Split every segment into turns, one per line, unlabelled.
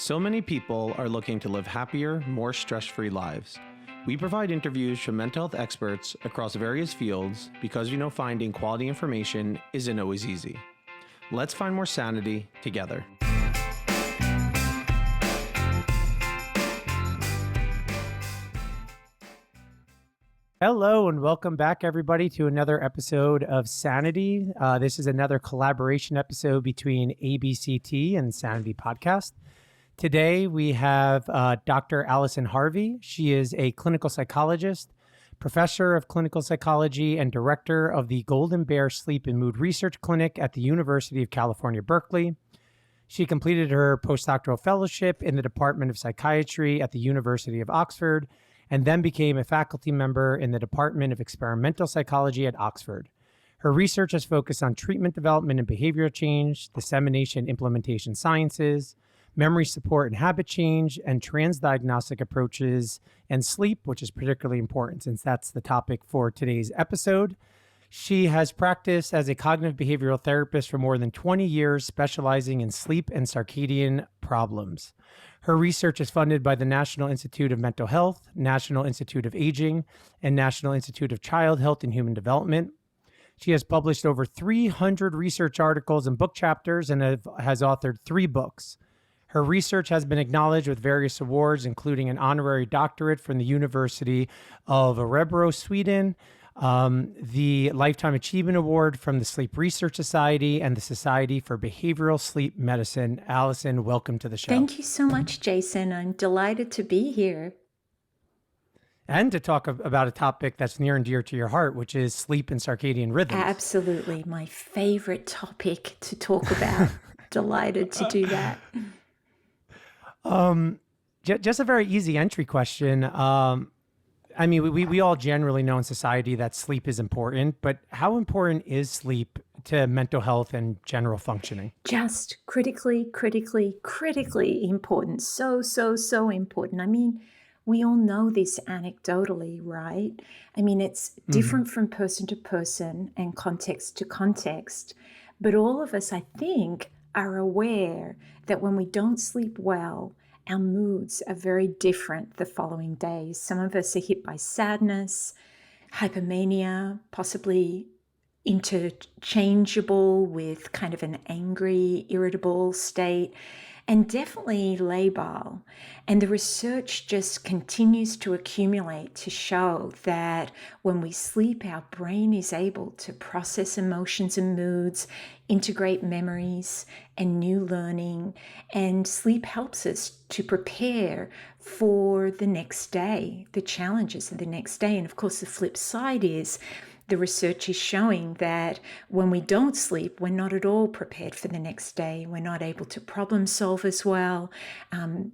So many people are looking to live happier, more stress-free lives. We provide interviews from mental health experts across various fields because we know finding quality information isn't always easy. Let's find more sanity together.
Hello and welcome back, everybody, to another episode of Sanity. This is another collaboration episode between ABCT and Sanity Podcast. Today we have Dr. Allison Harvey. She is a clinical psychologist, professor of clinical psychology, and director of the Golden Bear Sleep and Mood Research Clinic at the University of California Berkeley. She completed her postdoctoral fellowship in the Department of Psychiatry at the University of Oxford, and then became a faculty member in the Department of Experimental Psychology at Oxford. Her research has focused on treatment development and behavioral change, dissemination and implementation sciences, memory support and habit change, and transdiagnostic approaches, and sleep, which is particularly important since that's the topic for today's episode. She has practiced as a cognitive behavioral therapist for more than 20 years, specializing in sleep and circadian problems. Her research is funded by the National Institute of Mental Health, National Institute of Aging, and National Institute of Child Health and Human Development. She has published over 300 research articles and book chapters and has authored 3 books. Her research has been acknowledged with various awards, including an honorary doctorate from the University of Örebro, Sweden, the Lifetime Achievement Award from the Sleep Research Society, and the Society for Behavioral Sleep Medicine. Allison, welcome to the show.
Thank you so much, Jason. I'm delighted to be here.
And to talk about a topic that's near and dear to your heart, which is sleep and circadian rhythms.
Absolutely. My favorite topic to talk about. Delighted to do that.
Just a very easy entry question. I mean, we all generally know in society that sleep is important, but how important is sleep to mental health and general functioning?
Just critically important. So important. I mean, we all know this anecdotally, right? I mean, it's different from person to person and context to context, but all of us, I think, are aware that when we don't sleep well, our moods are very different the following days. Some of us are hit by sadness, hypomania, possibly interchangeable with kind of an angry, irritable state, and definitely labile. And the research just continues to accumulate to show that when we sleep, our brain is able to process emotions and moods, integrate memories and new learning, and sleep helps us to prepare for the next day, the challenges of the next day. And of course, the flip side is the research is showing that when we don't sleep, we're not at all prepared for the next day. We're not able to problem solve as well,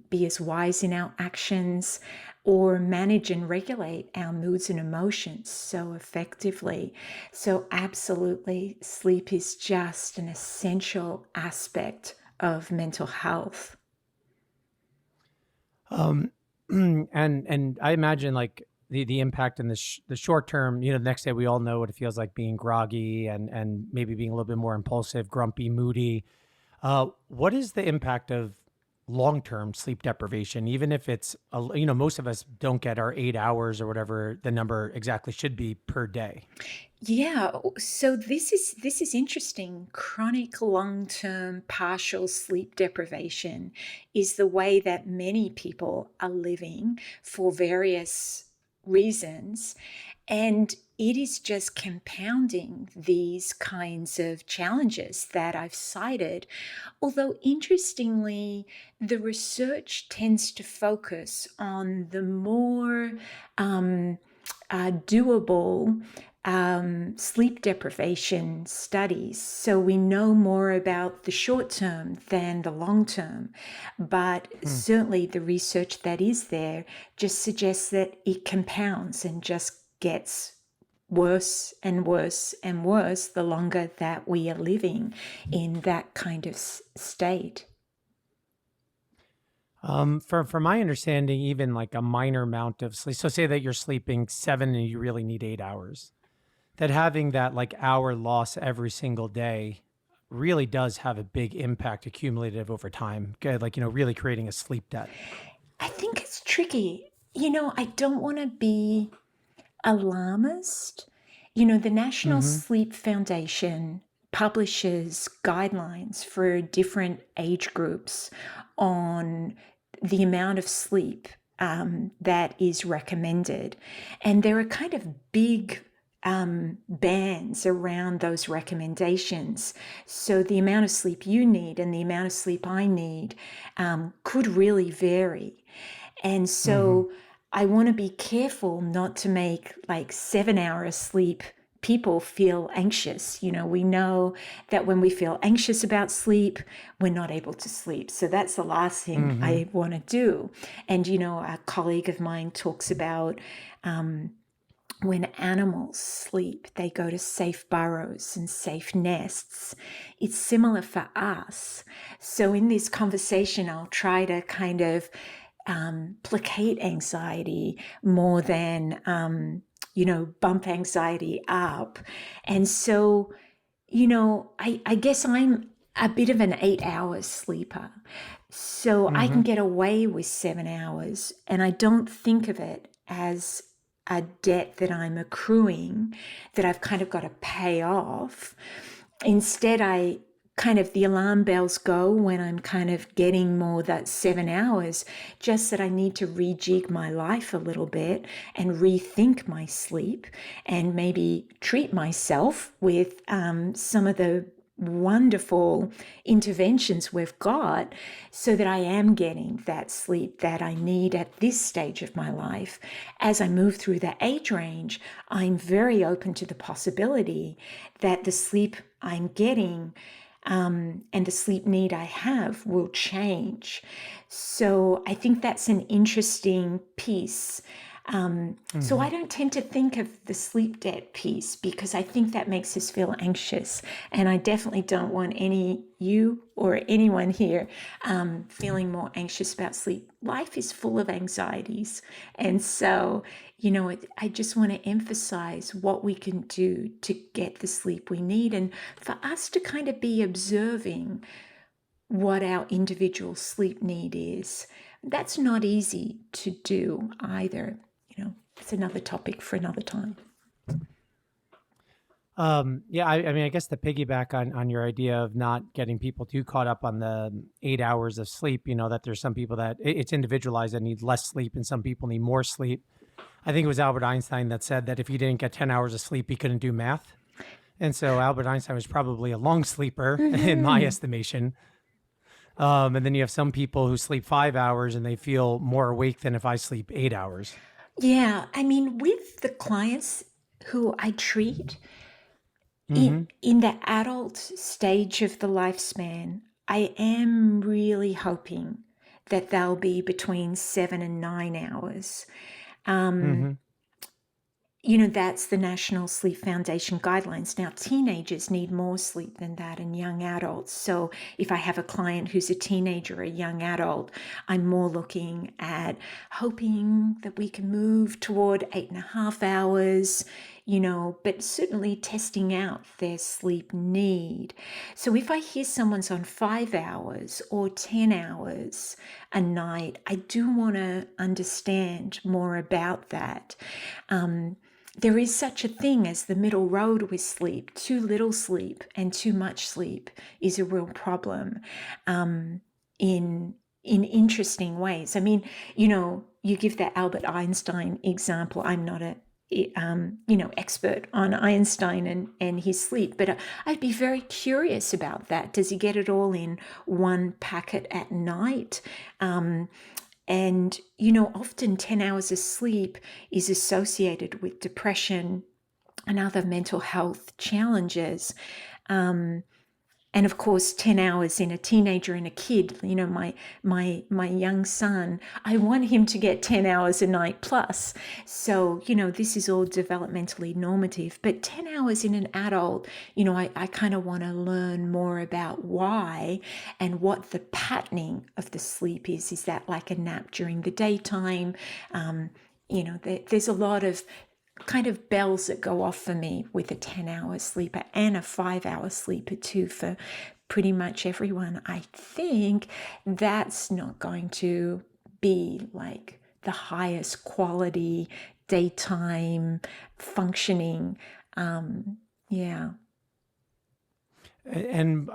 be as wise in our actions, or manage and regulate our moods and emotions so effectively. So absolutely, sleep is just an essential aspect of mental health.
And I imagine like the impact in the short term, the next day we all know what it feels like being groggy and maybe being a little bit more impulsive, grumpy, moody. What is the impact of long-term sleep deprivation, even if it's, most of us don't get our 8 hours or whatever the number exactly should be per day?
Yeah, so this is interesting. Chronic long-term partial sleep deprivation is the way that many people are living for various reasons, and it is just compounding these kinds of challenges that I've cited. Although interestingly, the research tends to focus on the more doable sleep deprivation studies. So we know more about the short term than the long term, but certainly the research that is there just suggests that it compounds and just gets worse and worse and worse the longer that we are living in that kind of state.
From my understanding, even like a minor amount of sleep, so say that you're sleeping 7 and you really need 8 hours, that having that like hour loss every single day really does have a big impact accumulative over time, like, really creating a sleep debt.
I think it's tricky. I don't want to be alarmist. The National
Mm-hmm.
Sleep Foundation publishes guidelines for different age groups on the amount of sleep that is recommended. And there are kind of big bands around those recommendations. So the amount of sleep you need and the amount of sleep I need could really vary. And so I want to be careful not to make like 7 hours sleep people feel anxious. We know that when we feel anxious about sleep, we're not able to sleep. So that's the last thing I want to do. And, a colleague of mine talks about when animals sleep, they go to safe burrows and safe nests. It's similar for us. So in this conversation, I'll try to kind of placate anxiety more than, bump anxiety up. And so, I guess I'm a bit of an 8 hour sleeper. So I can get away with 7 hours, and I don't think of it as a debt that I'm accruing that I've kind of got to pay off. Instead, the alarm bells go when I'm kind of getting more that 7 hours, just that I need to rejig my life a little bit and rethink my sleep and maybe treat myself with some of the wonderful interventions we've got so that I am getting that sleep that I need at this stage of my life. As I move through the age range, I'm very open to the possibility that the sleep I'm getting and the sleep need I have will change. So I think that's an interesting piece. So I don't tend to think of the sleep debt piece because I think that makes us feel anxious. And I definitely don't want you or anyone here feeling more anxious about sleep. Life is full of anxieties. And so, I just want to emphasize what we can do to get the sleep we need and for us to kind of be observing what our individual sleep need is. That's not easy to do either. It's another topic for another time.
I guess to piggyback on your idea of not getting people too caught up on the 8 hours of sleep, that there's some people that it's individualized that need less sleep and some people need more sleep. I think it was Albert Einstein that said that if he didn't get 10 hours of sleep, he couldn't do math. And so Albert Einstein was probably a long sleeper in my estimation. And then you have some people who sleep 5 hours and they feel more awake than if I sleep 8 hours.
Yeah, with the clients who I treat in the adult stage of the lifespan, I am really hoping that they'll be between 7 and 9 hours. That's the National Sleep Foundation guidelines. Now, teenagers need more sleep than that and young adults. So if I have a client who's a teenager or a young adult, I'm more looking at hoping that we can move toward 8.5 hours, but certainly testing out their sleep need. So if I hear someone's on 5 hours or 10 hours a night, I do want to understand more about that. There is such a thing as the middle road with sleep. Too little sleep and too much sleep is a real problem in interesting ways. You give that Albert Einstein example. I'm not a expert on Einstein and his sleep, but I'd be very curious about that. Does he get it all in one packet at night? And, often 10 hours of sleep is associated with depression and other mental health challenges. And of course, 10 hours in a teenager and a kid, my young son, I want him to get 10 hours a night plus. So, this is all developmentally normative, but 10 hours in an adult, I kind of want to learn more about why and what the patterning of the sleep is. Is that like a nap during the daytime? There's a lot of kind of bells that go off for me with a 10-hour sleeper and a 5-hour sleeper too for pretty much everyone. I think that's not going to be like the highest quality daytime functioning. Yeah.
And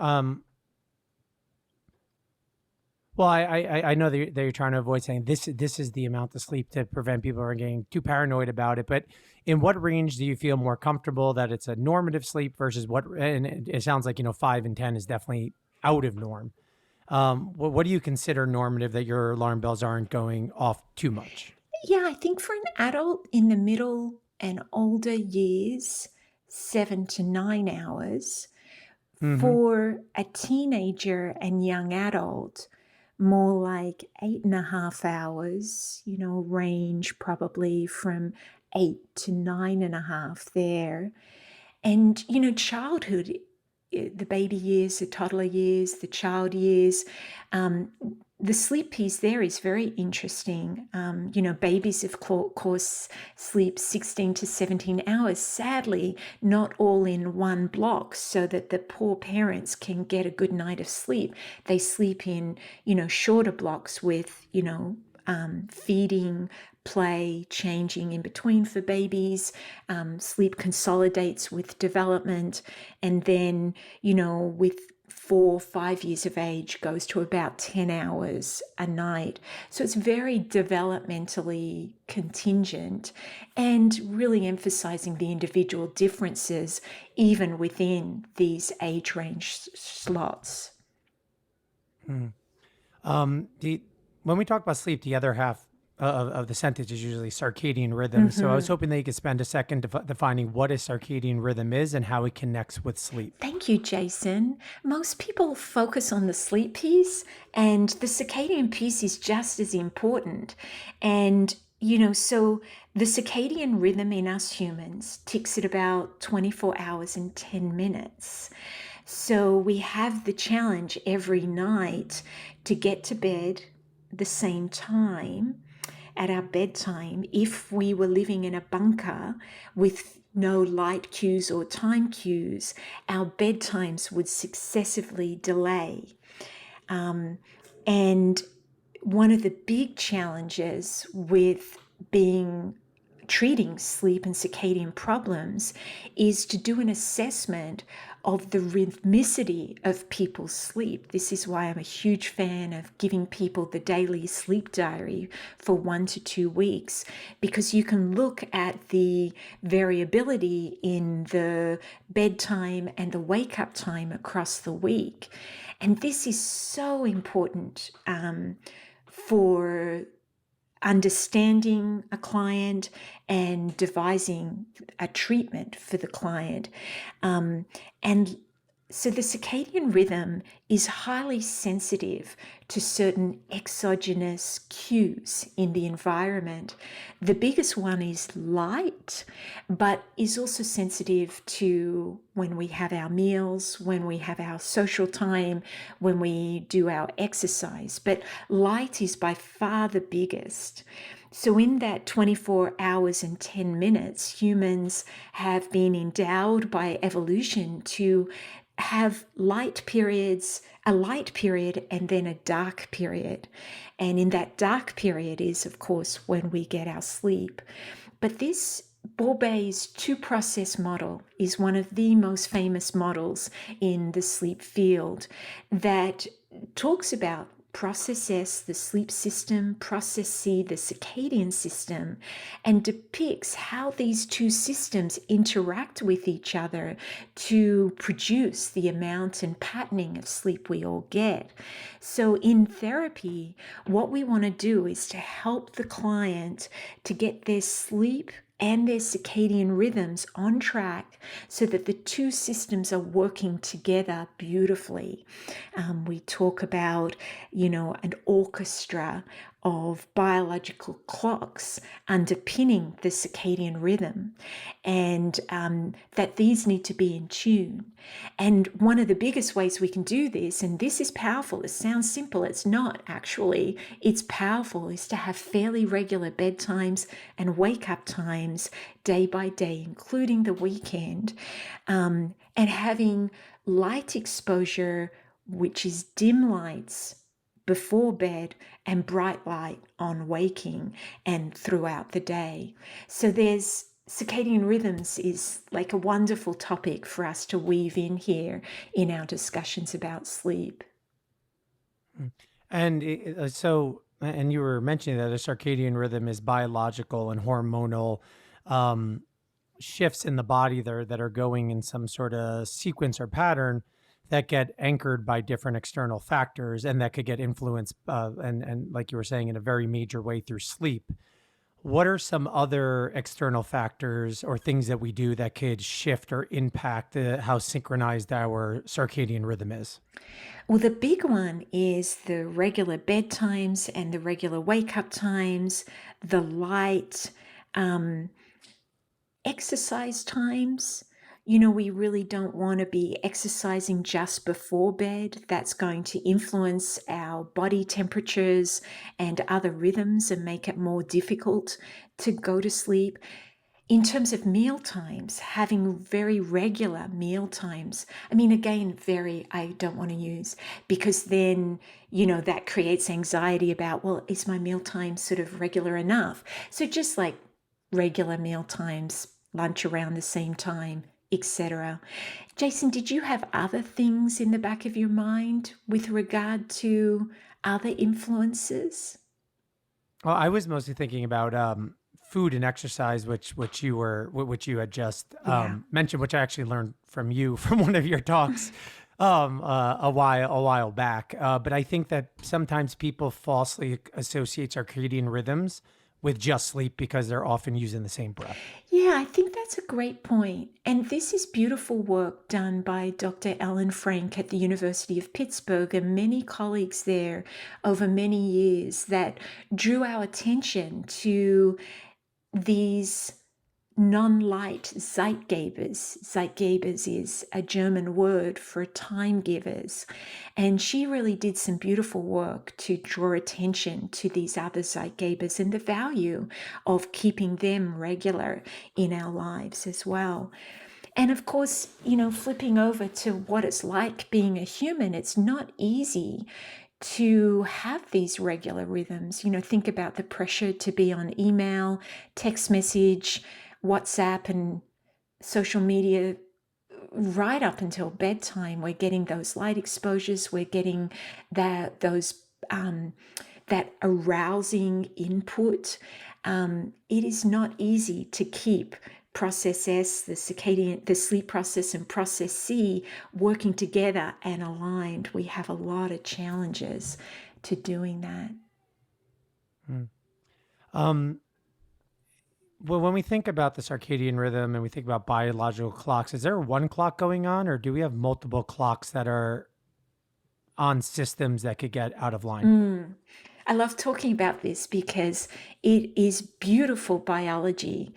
well, I know that you're trying to avoid saying this is the amount of sleep to prevent people from getting too paranoid about it. But in what range do you feel more comfortable that it's a normative sleep versus what? And it sounds like 5 and 10 is definitely out of norm. What do you consider normative that your alarm bells aren't going off too much?
Yeah, I think for an adult in the middle and older years, 7 to 9 hours. For a teenager and young adult, more like 8.5 hours, range probably from 8 to 9.5 there. And, childhood, the baby years, the toddler years, the child years, the sleep piece there is very interesting. Babies, of course, sleep 16 to 17 hours, sadly, not all in one block, so that the poor parents can get a good night of sleep. They sleep in, shorter blocks with, feeding, play, changing in between for babies. Sleep consolidates with development. And then, with 4 or 5 years of age goes to about 10 hours a night. So it's very developmentally contingent and really emphasizing the individual differences even within these age range slots.
When we talk about sleep, the other half of the sentence is usually circadian rhythm. So I was hoping that you could spend a second defining what a circadian rhythm is and how it connects with sleep.
Thank you, Jason. Most people focus on the sleep piece, and the circadian piece is just as important. And, so the circadian rhythm in us humans ticks at about 24 hours and 10 minutes. So we have the challenge every night to get to bed the same time at our bedtime. If we were living in a bunker with no light cues or time cues, our bedtimes would successively delay. And one of the big challenges with treating sleep and circadian problems is to do an assessment of the rhythmicity of people's sleep. This is why I'm a huge fan of giving people the daily sleep diary for 1 to 2 weeks, because you can look at the variability in the bedtime and the wake up time across the week. And this is so important for understanding a client and devising a treatment for the client. And so the circadian rhythm is highly sensitive to certain exogenous cues in the environment. The biggest one is light, but is also sensitive to when we have our meals, when we have our social time, when we do our exercise. But light is by far the biggest. So in that 24 hours and 10 minutes, humans have been endowed by evolution to have light periods, a light period and then a dark period. And in that dark period is, of course, when we get our sleep. But this Bourbet's two-process model is one of the most famous models in the sleep field that talks about process S, the sleep system, process C, the circadian system, and depicts how these two systems interact with each other to produce the amount and patterning of sleep we all get. So in therapy, what we want to do is to help the client to get their sleep and their circadian rhythms on track so that the two systems are working together beautifully. We talk about, an orchestra of biological clocks underpinning the circadian rhythm, and that these need to be in tune. And one of the biggest ways we can do this, and this is powerful, it sounds simple, it's not actually, it's powerful, is to have fairly regular bedtimes and wake up times day by day, including the weekend, and having light exposure, which is dim lights before bed and bright light on waking and throughout the day. So there's circadian rhythms is like a wonderful topic for us to weave in here in our discussions about sleep.
And and you were mentioning that a circadian rhythm is biological and hormonal shifts in the body there that are going in some sort of sequence or pattern that get anchored by different external factors, and that could get influenced and like you were saying, in a very major way through sleep. What are some other external factors or things that we do that could shift or impact how synchronized our circadian rhythm is?
Well, the big one is the regular bedtimes and the regular wake up times, the light, exercise times. We really don't want to be exercising just before bed. That's going to influence our body temperatures and other rhythms and make it more difficult to go to sleep. In terms of meal times, having very regular meal times. Again, I don't want to use, because then, that creates anxiety about, well, is my meal time sort of regular enough? So just like regular meal times, lunch around the same time, etc. Jason, did you have other things in the back of your mind with regard to other influences?
Well, I was mostly thinking about food and exercise, which you had just mentioned, which I actually learned from you from one of your talks a while back. But I think that sometimes people falsely associate circadian rhythms with just sleep because they're often using the same breath.
Yeah, I think that's a great point. And this is beautiful work done by Dr. Ellen Frank at the University of Pittsburgh and many colleagues there over many years that drew our attention to these non-light Zeitgebers. Zeitgebers is a German word for time givers. And she really did some beautiful work to draw attention to these other Zeitgebers and the value of keeping them regular in our lives as well. And of course, flipping over to what it's like being a human, it's not easy to have these regular rhythms. Think about the pressure to be on email, text message, WhatsApp, and social media right up until bedtime. We're getting those light exposures. We're getting that arousing input. It is not easy to keep process S, the sleep process, and process C working together and aligned. We have a lot of challenges to doing that.
Well, when we think about the circadian rhythm and we think about biological clocks, is there one clock going on, or do we have multiple clocks that are on systems that could get out of line?
I love talking about this because it is beautiful biology.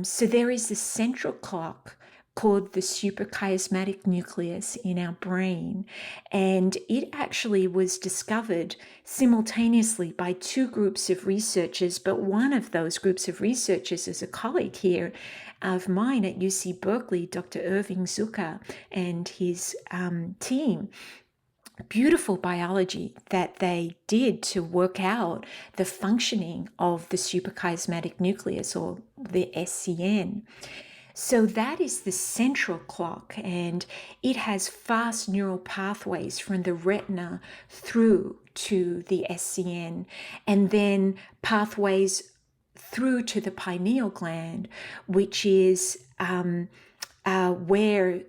So there is this central clock called the suprachiasmatic nucleus in our brain, and it actually was discovered simultaneously by two groups of researchers, but one of those groups of researchers is a colleague here of mine at UC Berkeley, Dr. Irving Zucker and his team. Beautiful biology that they did to work out the functioning of the suprachiasmatic nucleus, or the SCN. So that is the central clock, and it has fast neural pathways from the retina through to the SCN, and then pathways through to the pineal gland, which is where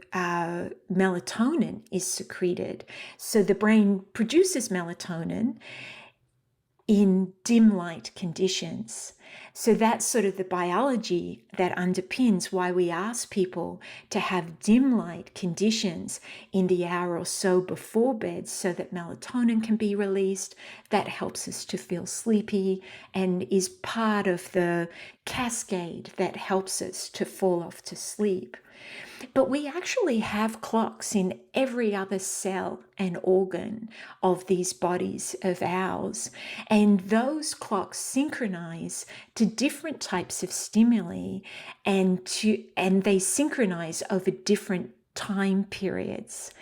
melatonin is secreted. So the brain produces melatonin. in dim light conditions. So that's sort of the biology that underpins why we ask people to have dim light conditions in the hour or so before bed so that melatonin can be released. That helps us to feel sleepy and is part of the cascade that helps us to fall off to sleep. But we actually have clocks in every other cell and organ of these bodies of ours. And those clocks synchronize to different types of stimuli and they synchronize over different time periods.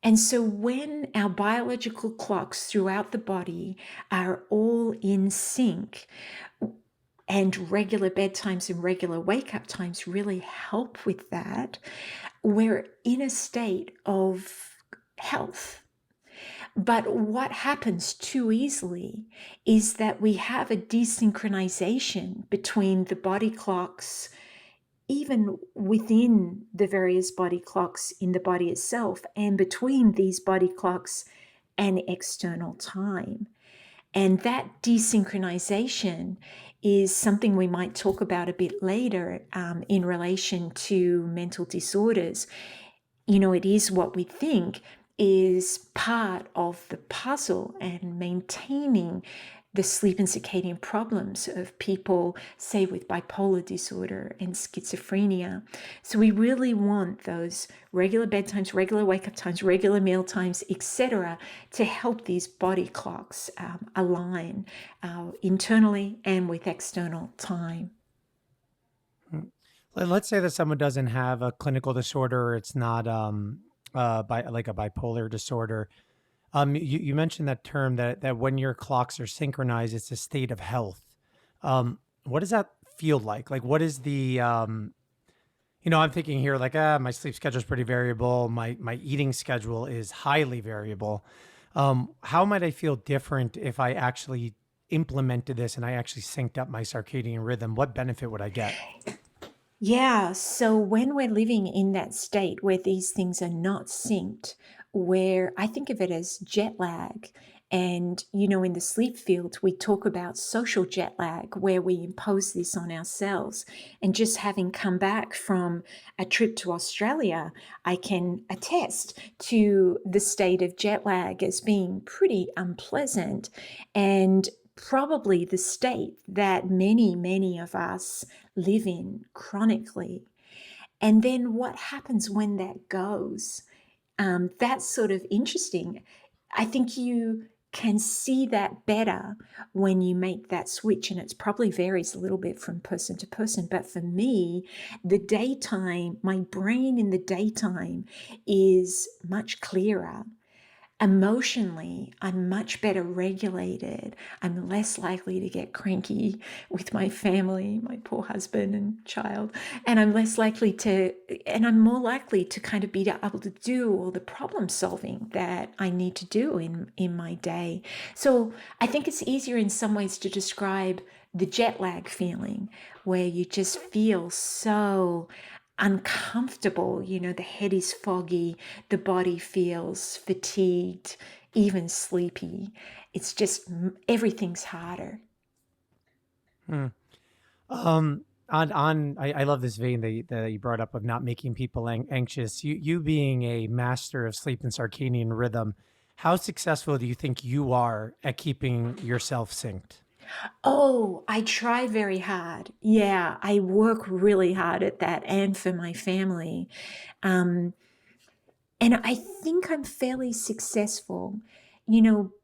And so when our biological clocks throughout the body are all in sync, and regular bedtimes and regular wake-up times really help with that, we're in a state of health. But what happens too easily is that we have a desynchronization between the body clocks, even within the various body clocks in the body itself, and between these body clocks and external time. And that desynchronization is something we might talk about a bit later in relation to mental disorders. It is what we think is part of the puzzle and maintaining the sleep and circadian problems of people, say, with bipolar disorder and schizophrenia. So we really want those regular bedtimes, regular wake-up times, regular meal times, etc., to help these body clocks align internally and with external time.
Let's say that someone doesn't have a clinical disorder, or it's not like a bipolar disorder. You mentioned that term that when your clocks are synchronized, it's a state of health. What does that feel like? Like, what is the, I'm thinking here like, my sleep schedule is pretty variable. My eating schedule is highly variable. How might I feel different if I actually implemented this and I actually synced up my circadian rhythm? What benefit would I get?
Yeah, so when we're living in that state where these things are not synced, where I think of it as jet lag. And, in the sleep field, we talk about social jet lag, where we impose this on ourselves. And just having come back from a trip to Australia, I can attest to the state of jet lag as being pretty unpleasant and probably the state that many, many of us live in chronically. And then what happens when that goes? That's sort of interesting. I think you can see that better when you make that switch, and it probably varies a little bit from person to person. But for me, the daytime, my brain in the daytime is much clearer. Emotionally, I'm much better regulated. I'm less likely to get cranky with my family, my poor husband and child. And I'm more likely to kind of be able to do all the problem solving that I need to do in my day. So I think it's easier in some ways to describe the jet lag feeling, where you just feel so uncomfortable. The head is foggy, the body feels fatigued, even sleepy. It's just everything's harder.
I love this vein that you brought up of not making people anxious. You being a master of sleep and circadian rhythm, how successful do you think you are at keeping yourself synced?
Oh, I try very hard. Yeah, I work really hard at that and for my family. Um, and I think I'm fairly successful,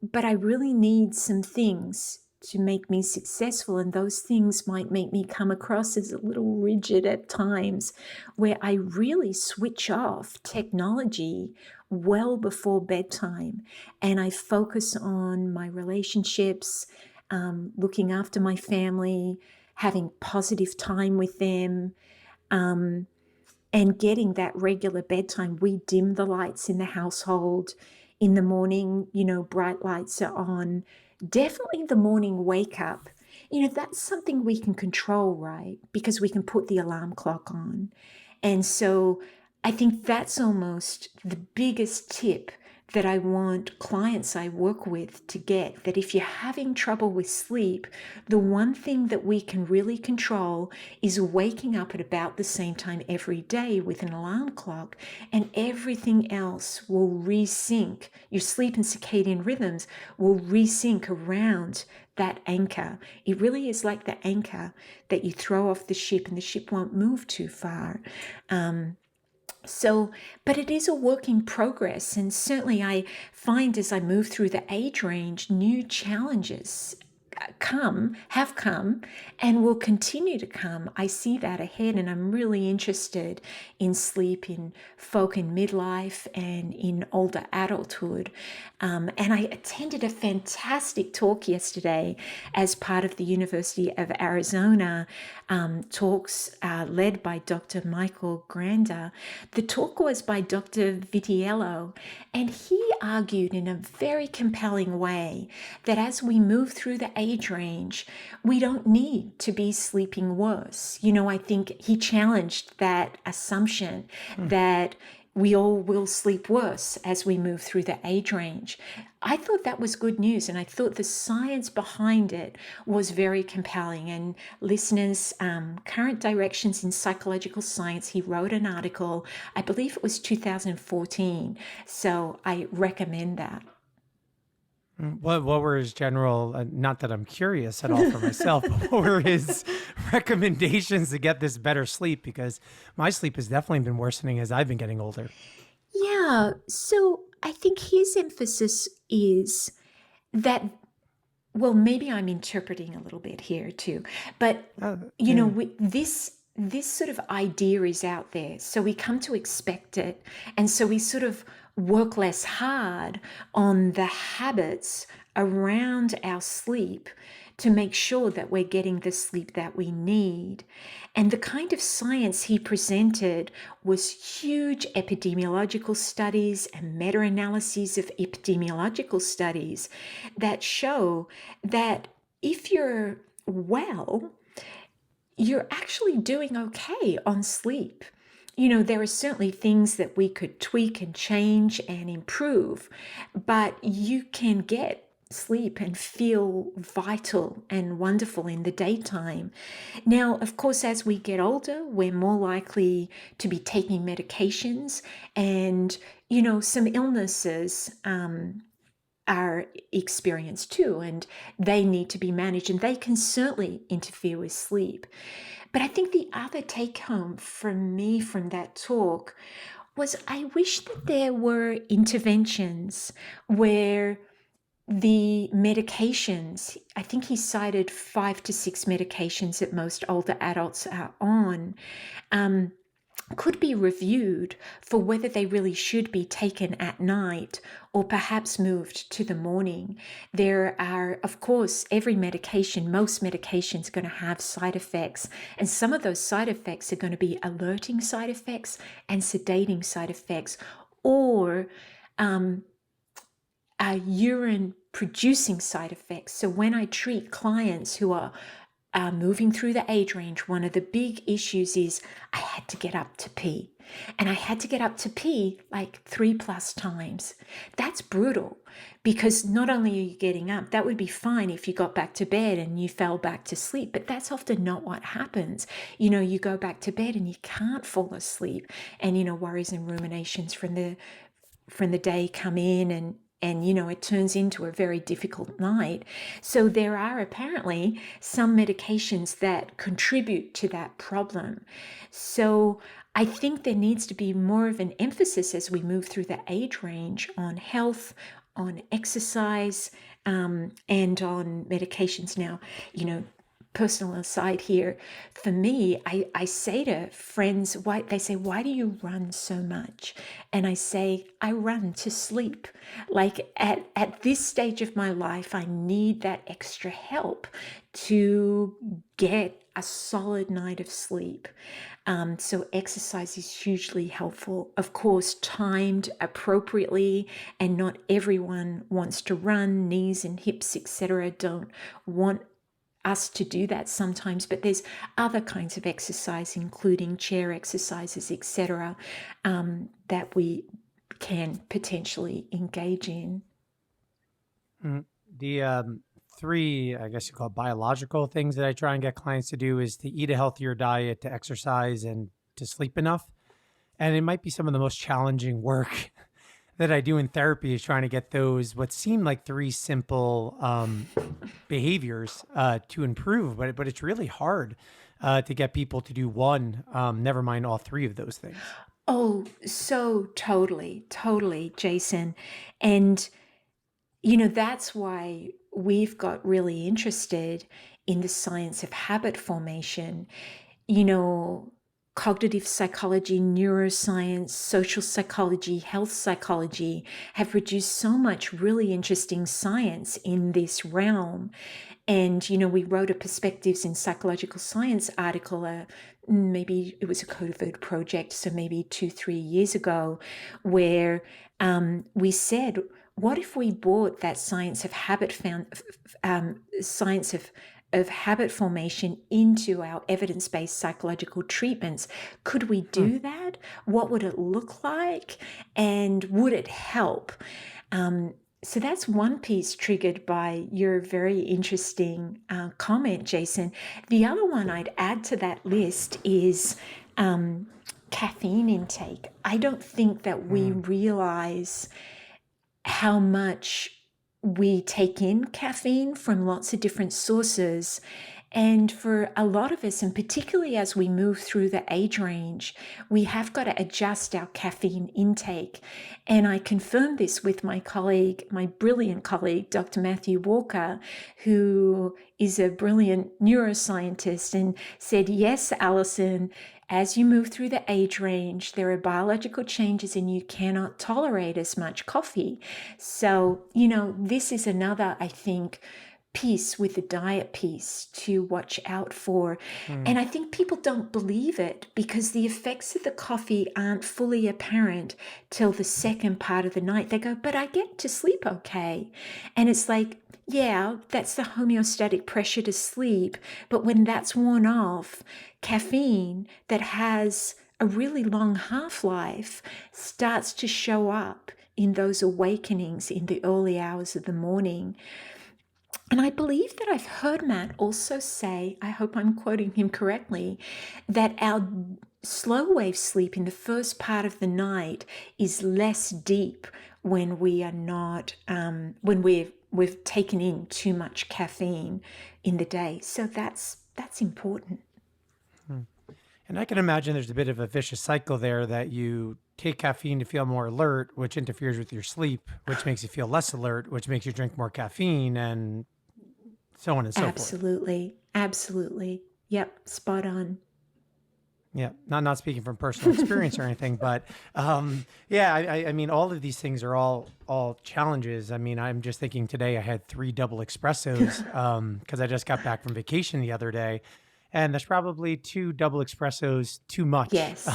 but I really need some things to make me successful. And those things might make me come across as a little rigid at times, where I really switch off technology well before bedtime and I focus on my relationships, looking after my family, having positive time with them, and getting that regular bedtime. We dim the lights in the household. In the morning, bright lights are on. Definitely the morning wake up. That's something we can control, right? Because we can put the alarm clock on. And so I think that's almost the biggest tip that I want clients I work with to get, that if you're having trouble with sleep, the one thing that we can really control is waking up at about the same time every day with an alarm clock, and everything else will resync. Your sleep and circadian rhythms will resync around that anchor. It really is like the anchor that you throw off the ship and the ship won't move too far. But it is a work in progress. And certainly I find as I move through the age range, new challenges have come, and will continue to come. I see that ahead, and I'm really interested in sleep in folk in midlife and in older adulthood. And I attended a fantastic talk yesterday as part of the University of Arizona talks led by Dr. Michael Granda. The talk was by Dr. Vitiello, and he argued in a very compelling way that as we move through the age range, we don't need to be sleeping worse. I think he challenged that assumption that we all will sleep worse as we move through the age range. I thought that was good news, and I thought the science behind it was very compelling. And listeners, Current Directions in Psychological Science, he wrote an article, I believe it was 2014, so I recommend that.
What were his general, not that I'm curious at all for myself, but what were his recommendations to get this better sleep? Because my sleep has definitely been worsening as I've been getting older.
Yeah, so I think his emphasis is that, well, maybe I'm interpreting a little bit here too, but this sort of idea is out there, so we come to expect it, and so we sort of work less hard on the habits around our sleep to make sure that we're getting the sleep that we need. And the kind of science he presented was huge epidemiological studies and meta-analyses of epidemiological studies that show that if you're well, you're actually doing okay on sleep. There are certainly things that we could tweak and change and improve, but you can get sleep and feel vital and wonderful in the daytime. Now, of course, as we get older, we're more likely to be taking medications, and, some illnesses are experienced too, and they need to be managed, and they can certainly interfere with sleep. But I think the other take home from me from that talk was I wish that there were interventions where the medications, I think he cited 5 to 6 medications that most older adults are on, could be reviewed for whether they really should be taken at night or perhaps moved to the morning. There are, of course, most medications are going to have side effects, and some of those side effects are going to be alerting side effects and sedating side effects, or urine producing side effects. So when I treat clients who are moving through the age range, one of the big issues is I had to get up to pee. And I had to get up to pee like 3+ times. That's brutal, because not only are you getting up, that would be fine if you got back to bed and you fell back to sleep, but that's often not what happens. You go back to bed and you can't fall asleep, and worries and ruminations from the day come in, and it turns into a very difficult night. So there are apparently some medications that contribute to that problem. So I think there needs to be more of an emphasis as we move through the age range on health, on exercise, and on medications. Now, personal aside here, for me, I say to friends, they say, why do you run so much? And I say, I run to sleep. Like at this stage of my life, I need that extra help to get a solid night of sleep. So exercise is hugely helpful, of course, timed appropriately, and not everyone wants to run. Knees and hips, etc., don't want us to do that sometimes, but there's other kinds of exercise, including chair exercises, etc., that we can potentially engage in.
The three, I guess you call it biological things that I try and get clients to do is to eat a healthier diet, to exercise, and to sleep enough. And it might be some of the most challenging work that I do in therapy is trying to get those, what seem like three simple behaviors to improve, but it's really hard to get people to do one, never mind all three of those things.
Oh, so totally, Jason. And, you know, that's why we've got really interested in the science of habit formation. You know, cognitive psychology, neuroscience, social psychology, health psychology have produced so much really interesting science in this realm. And, you know, we wrote a Perspectives in Psychological Science article, maybe it was a COVID project, so maybe 2-3 years ago, where we said, what if we brought that science of habit habit formation into our evidence-based psychological treatments? Could we do that? What would it look like? And would it help? So that's one piece triggered by your very interesting comment, Jason. The other one I'd add to that list is caffeine intake. I don't think that we realize how much we take in caffeine from lots of different sources. And for a lot of us, and particularly as we move through the age range, we have got to adjust our caffeine intake. And I confirmed this with my colleague, my brilliant colleague, Dr. Matthew Walker, who is a brilliant neuroscientist, and said, yes, Allison, as you move through the age range, there are biological changes and you cannot tolerate as much coffee. So, you know, this is another, I think, piece with the diet piece to watch out for. And I think people don't believe it because the effects of the coffee aren't fully apparent till the second part of the night. They go, but I get to sleep okay. And it's like, yeah, that's the homeostatic pressure to sleep. But when that's worn off, caffeine that has a really long half-life starts to show up in those awakenings in the early hours of the morning. And I believe that I've heard Matt also say, I hope I'm quoting him correctly, that our slow wave sleep in the first part of the night is less deep when we are not, when we've taken in too much caffeine in the day. So that's important.
And I can imagine there's a bit of a vicious cycle there that you take caffeine to feel more alert, which interferes with your sleep, which makes you feel less alert, which makes you drink more caffeine, and so on and so forth.
Absolutely. Yep, spot on.
Yeah, not speaking from personal experience or anything, but yeah, I mean, all of these things are all challenges. I mean, I'm just thinking today I had 3 double espressos because I just got back from vacation the other day, and there's probably 2 double espressos too much.
Yes.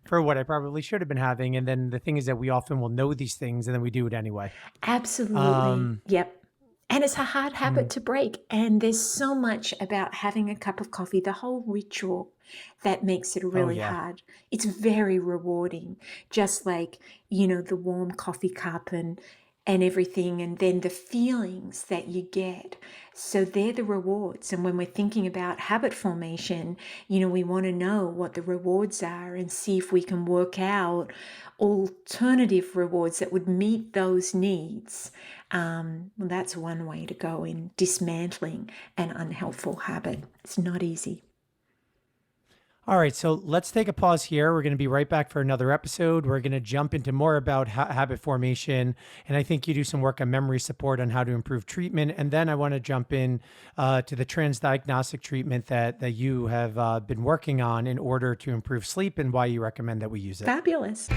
For what I probably should have been having. And then the thing is that we often will know these things and then we do it anyway.
Absolutely. Yep. And it's a hard habit to break. And there's so much about having a cup of coffee, the whole ritual, that makes it really hard. It's very rewarding, just like, you know, the warm coffee cup and everything, and then the feelings that you get. So they're the rewards. And when we're thinking about habit formation, you know, we want to know what the rewards are and see if we can work out alternative rewards that would meet those needs. Well, that's one way to go in dismantling an unhelpful habit. It's not easy.
All right, so let's take a pause here. We're going to be right back for another episode. We're going to jump into more about habit formation. And I think you do some work on memory support on how to improve treatment. And then I want to jump in to the transdiagnostic treatment that you have been working on in order to improve sleep and why you recommend that we use it.
Fabulous.